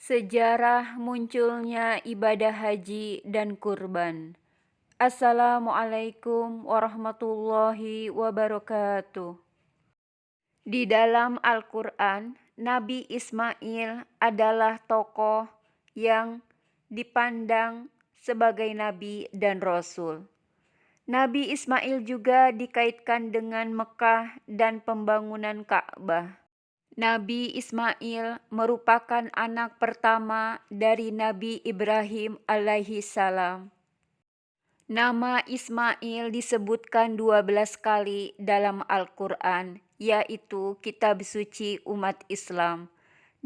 Sejarah munculnya ibadah haji dan kurban. Assalamualaikum warahmatullahi wabarakatuh. Di dalam Al-Quran, Nabi Ismail adalah tokoh yang dipandang sebagai nabi dan rasul. Nabi Ismail juga dikaitkan dengan Mekah dan pembangunan Ka'bah. Nabi Ismail merupakan anak pertama dari Nabi Ibrahim alaihi salam. Nama Ismail disebutkan 12 kali dalam Al-Quran, yaitu kitab suci umat Islam.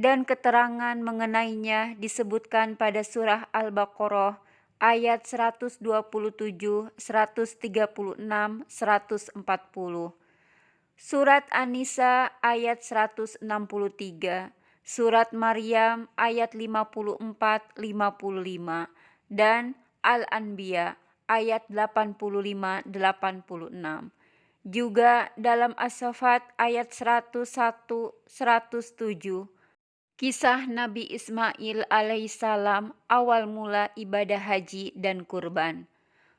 Dan keterangan mengenainya disebutkan pada surah Al-Baqarah ayat 127, 136, 140. Surat An-Nisa ayat 163, Surat Maryam ayat 54-55, dan Al-Anbiya ayat 85-86. Juga dalam As-Saffat ayat 101-107, kisah Nabi Ismail alaihissalam awal mula ibadah haji dan kurban.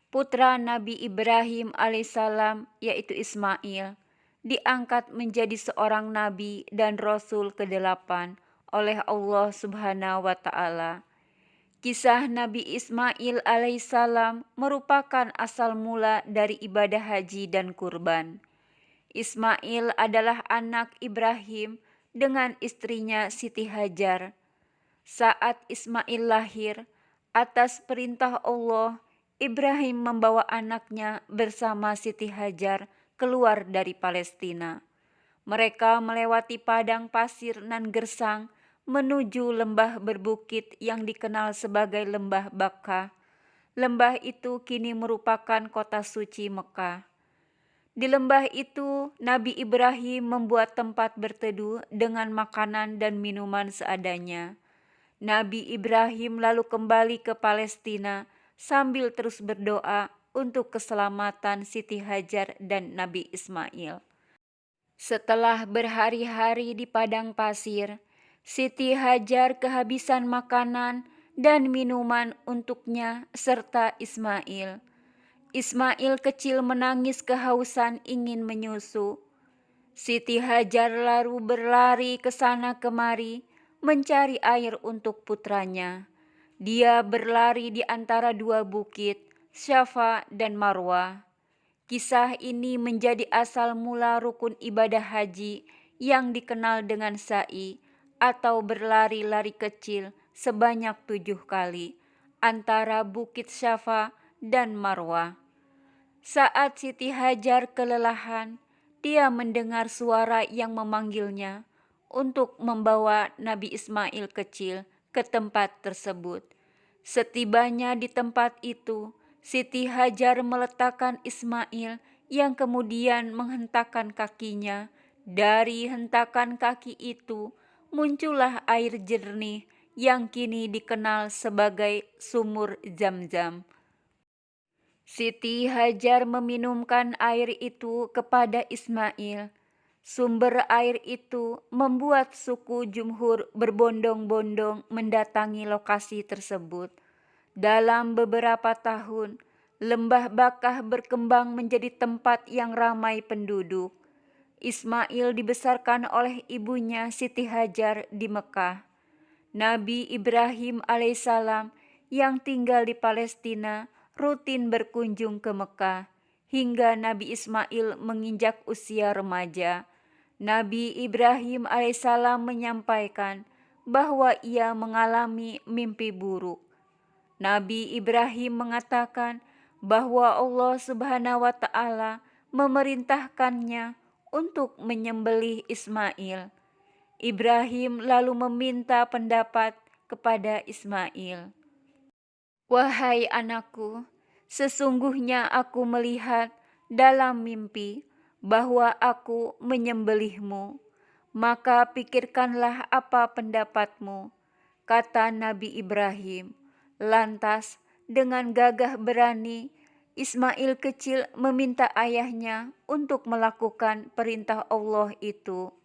Putra Nabi Ibrahim alaihissalam yaitu Ismail diangkat menjadi seorang nabi dan rasul ke-8 oleh Allah Subhanahu wa taala. Kisah Nabi Ismail alaihissalam merupakan asal mula dari ibadah haji dan kurban. Ismail adalah anak Ibrahim dengan istrinya Siti Hajar. Saat Ismail lahir, atas perintah Allah, Ibrahim membawa anaknya bersama Siti Hajar keluar dari Palestina. Mereka melewati padang pasir nan gersang menuju lembah berbukit yang dikenal sebagai Lembah Bakkah. Lembah itu kini merupakan kota suci Mekah. Di lembah itu, Nabi Ibrahim membuat tempat berteduh dengan makanan dan minuman seadanya. Nabi Ibrahim lalu kembali ke Palestina sambil terus berdoa untuk keselamatan Siti Hajar dan Nabi Ismail. Setelah berhari-hari di padang pasir, Siti Hajar kehabisan makanan dan minuman untuknya serta Ismail. Ismail kecil menangis kehausan ingin menyusu. Siti Hajar lalu berlari ke sana kemari mencari air untuk putranya. Dia berlari di antara dua bukit, Syafa dan Marwah. Kisah ini menjadi asal mula rukun ibadah haji yang dikenal dengan sa'i atau berlari-lari kecil sebanyak 7 kali antara bukit Syafa dan Marwah. Saat Siti Hajar kelelahan, dia mendengar suara yang memanggilnya untuk membawa Nabi Ismail kecil ke tempat tersebut. Setibanya di tempat itu, Siti Hajar meletakkan Ismail yang kemudian menghentakkan kakinya. Dari hentakan kaki itu, muncullah air jernih yang kini dikenal sebagai sumur Zam-Zam. Siti Hajar meminumkan air itu kepada Ismail. Sumber air itu membuat suku Jumhur berbondong-bondong mendatangi lokasi tersebut. Dalam beberapa tahun, Lembah Bakkah berkembang menjadi tempat yang ramai penduduk. Ismail dibesarkan oleh ibunya Siti Hajar di Mekah. Nabi Ibrahim alaihissalam yang tinggal di Palestina rutin berkunjung ke Mekah hingga Nabi Ismail menginjak usia remaja. Nabi Ibrahim alaihissalam menyampaikan bahwa ia mengalami mimpi buruk. Nabi Ibrahim mengatakan bahwa Allah Subhanahu wa taala memerintahkannya untuk menyembelih Ismail. Ibrahim lalu meminta pendapat kepada Ismail. Wahai anakku, sesungguhnya aku melihat dalam mimpi bahwa aku menyembelihmu. Maka pikirkanlah apa pendapatmu, kata Nabi Ibrahim. Lantas dengan gagah berani, Ismail kecil meminta ayahnya untuk melakukan perintah Allah itu.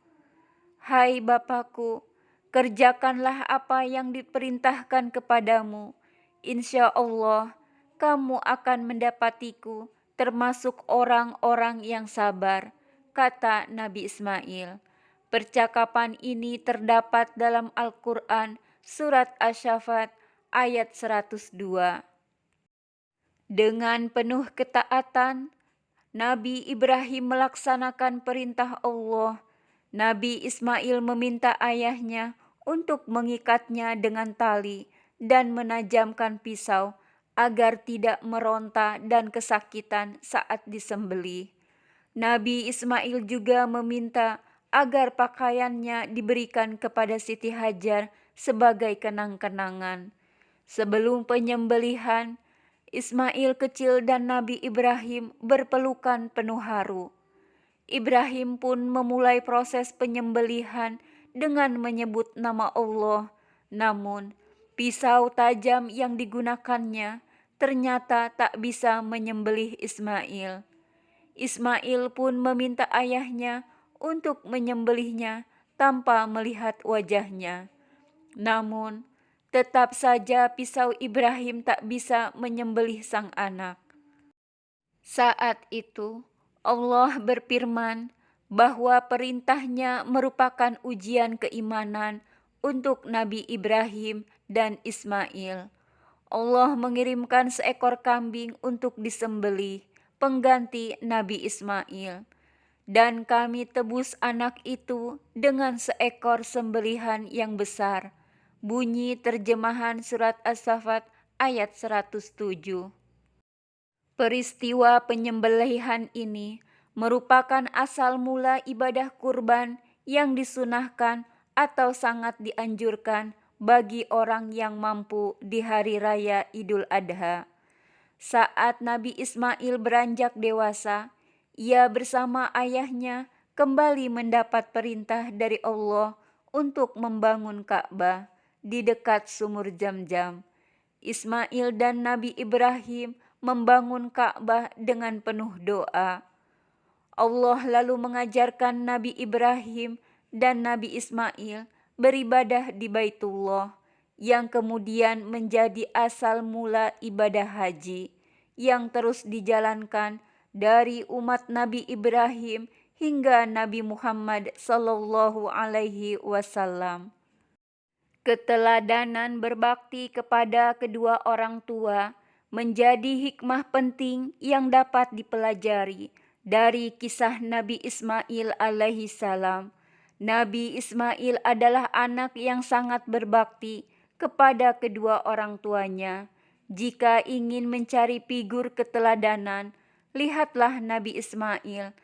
Hai Bapakku, Kerjakanlah apa yang diperintahkan kepadamu. Insya Allah, kamu akan mendapatiku termasuk orang-orang yang sabar, kata Nabi Ismail. Percakapan ini terdapat dalam Al-Quran, surat Asy-Syaffat, ayat 102. Dengan penuh ketaatan, Nabi Ibrahim melaksanakan perintah Allah. Nabi Ismail meminta ayahnya untuk mengikatnya dengan tali dan menajamkan pisau agar tidak meronta dan kesakitan saat disembelih. Nabi Ismail juga meminta agar pakaiannya diberikan kepada Siti Hajar sebagai kenang-kenangan. Sebelum penyembelihan, Ismail kecil dan Nabi Ibrahim berpelukan penuh haru. Ibrahim pun memulai proses penyembelihan dengan menyebut nama Allah. Namun, pisau tajam yang digunakannya ternyata tak bisa menyembelih Ismail. Ismail pun meminta ayahnya untuk menyembelihnya tanpa melihat wajahnya. Namun, tetap saja pisau Ibrahim tak bisa menyembelih sang anak. Saat itu, Allah berfirman bahwa perintahnya merupakan ujian keimanan untuk Nabi Ibrahim dan Ismail. Allah mengirimkan seekor kambing untuk disembelih, pengganti Nabi Ismail. Dan kami tebus anak itu dengan seekor sembelihan yang besar. Bunyi terjemahan surat As-Saffat ayat 107. Peristiwa penyembelihan ini merupakan asal mula ibadah kurban yang disunahkan atau sangat dianjurkan bagi orang yang mampu di hari raya Idul Adha. Saat Nabi Ismail beranjak dewasa, ia bersama ayahnya kembali mendapat perintah dari Allah untuk membangun Ka'bah di dekat sumur Zam-Zam. Ismail dan Nabi Ibrahim membangun Ka'bah dengan penuh doa. Allah lalu mengajarkan Nabi Ibrahim dan Nabi Ismail beribadah di Baitullah, yang kemudian menjadi asal mula ibadah haji, yang terus dijalankan dari umat Nabi Ibrahim hingga Nabi Muhammad sallallahu alaihi wasallam. Keteladanan berbakti kepada kedua orang tua menjadi hikmah penting yang dapat dipelajari dari kisah Nabi Ismail alaihi salam. Nabi Ismail adalah anak yang sangat berbakti kepada kedua orang tuanya. Jika ingin mencari figur keteladanan, lihatlah Nabi Ismail.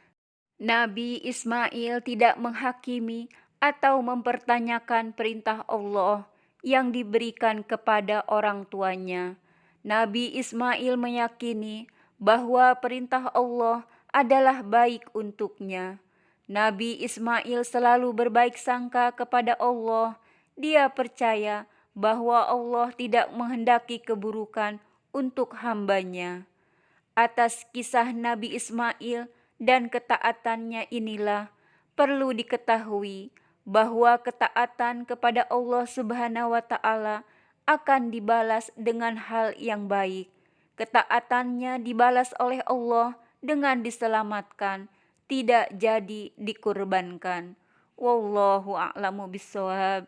Nabi Ismail tidak menghakimi atau mempertanyakan perintah Allah yang diberikan kepada orang tuanya. Nabi Ismail meyakini bahwa perintah Allah adalah baik untuknya. Nabi Ismail selalu berbaik sangka kepada Allah. Dia percaya bahwa Allah tidak menghendaki keburukan untuk hambanya. Atas kisah Nabi Ismail dan ketaatannya inilah perlu diketahui bahwa ketaatan kepada Allah Subhanahu wa Ta'ala akan dibalas dengan hal yang baik. Ketaatannya dibalas oleh Allah dengan diselamatkan, tidak jadi dikurbankan. Wallahu a'lamu bishawab.